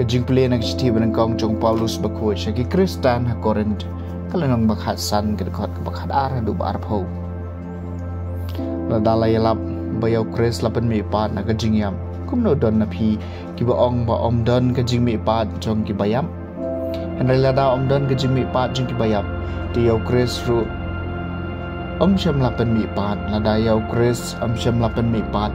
jing play nak citi benengkong jong Paulus bakoi syaki Kristan ha Korint kalenong bakhat san ke dekat bakhat ar du bar phau la dalai lap bayau Kris lapen mi pat na ka jing yam kum no don na phi ki ba om don ka jing mi pat jong ki bayam henry la da om don ka jing mi pat jong ki bayam ti yau Kris ru syam lapen mi pat la da yau Kris syam lapen mi pat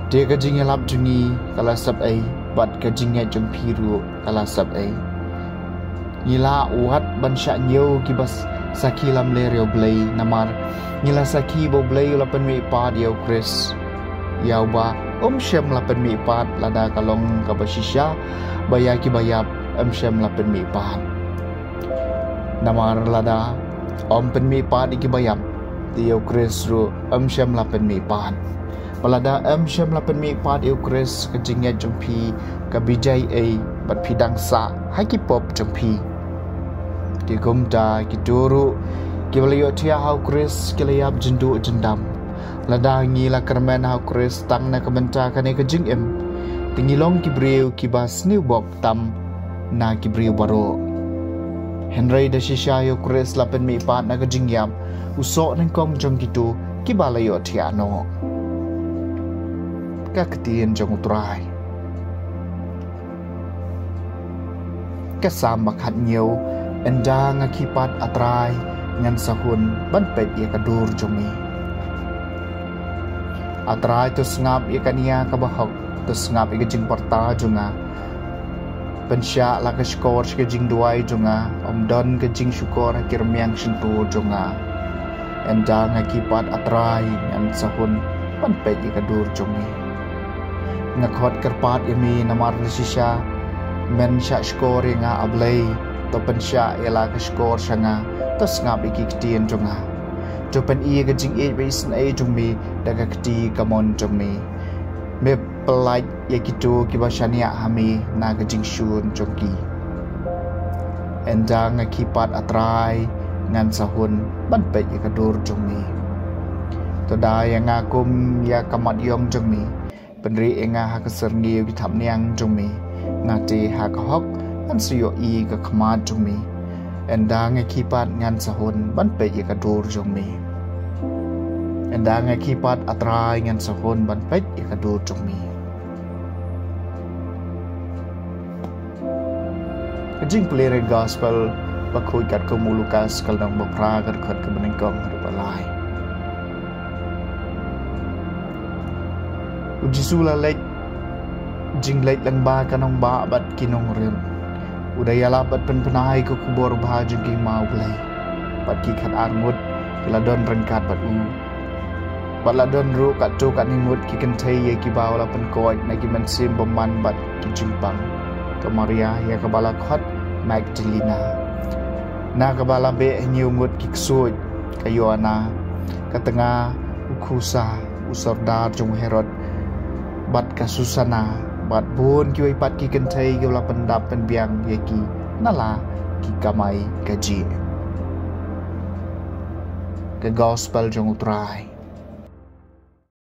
dia ka jing lap jungi kala sab ai bat ka jing jong phi ru kala sab ai Nila uhat bansya nyo kibas saki lam le reo blay namar nila saki bo blay lapan mi pad yaw Kris yaw ba syam lapan mi pad lada kalong kabasisya baya ki bayap syam lapan mi pad namar lada pen mi pad ki bayap yaw Kris ru syam lapan mi pad balada syam lapan mi pad yaw Kris kajingya jompi kabijay ay bat pidang sa haki pop jompi ki gumta ki duru ki baliyo tia hau Kris ki layap jendu jendam lada ngila kermen hau Kris tang na kabenta kane ka jing em tingilong ki briu ki bas new bok tam na ki briu baro Henry da shisha yo Kris lapen mi pat na ka jing yam uso nang kong jong gitu ki balayo tia no ka ketien jong utrai ka sam bakhat nyo endang akipat atrai ngan sahun ban pet ia kadur jomi atrai tu ngap ia kania kabahok tu ngap ia jing parta junga pensya la ka skor ke jing duai junga don ke jing syukor kirmiang shintu junga endang akipat atrai ngan sahun ban pet ia kadur jomi ngakhot kerpat yami namar sisha men sya skor nga ablay to pensya ela ka skor sanga to ngap iki ktien jonga to pen i ka jing e basin e jongmi daga kti kamon jongmi me pelai ye kitu ki basania hami na ka jing shun jongki endang akipat atrai ngan sahun ban pe ye ka dur jongmi to da yang akum ya kamat yom jongmi penri enga ha ka sergi ki thamniang jongmi ngati ha ka hok an siyo i ka khamat jongmi endang akipat ngan sahun ban pe ye ka dur jongmi endang akipat atrai ngan sahun ban pe ye ka dur jongmi jing pelere gospel bakoi kat ko Lukas kalnang bapra kat khat ke benengkong rubalai ujisula lek jing lek lang ba kanong ba bat kinong rin udaya labat penpenai ko kubor bahaju ki mau blai pat ki khat armut kila don rengkat bat bat la don ru kat tu kat nimut ki kentai ye ki baw la pen koit na ki mensim beman bat ki jimpang ke Maria ya ke bala khat Magdalena na ke bala be nyumut ki ksut ke Yohana ke tengah ukusa usordar jong Herod bat ka Susana bat bun ki pat ki kentai ki la pendap penbiang ye ki nala ki kamai gaji ke gospel jong utrai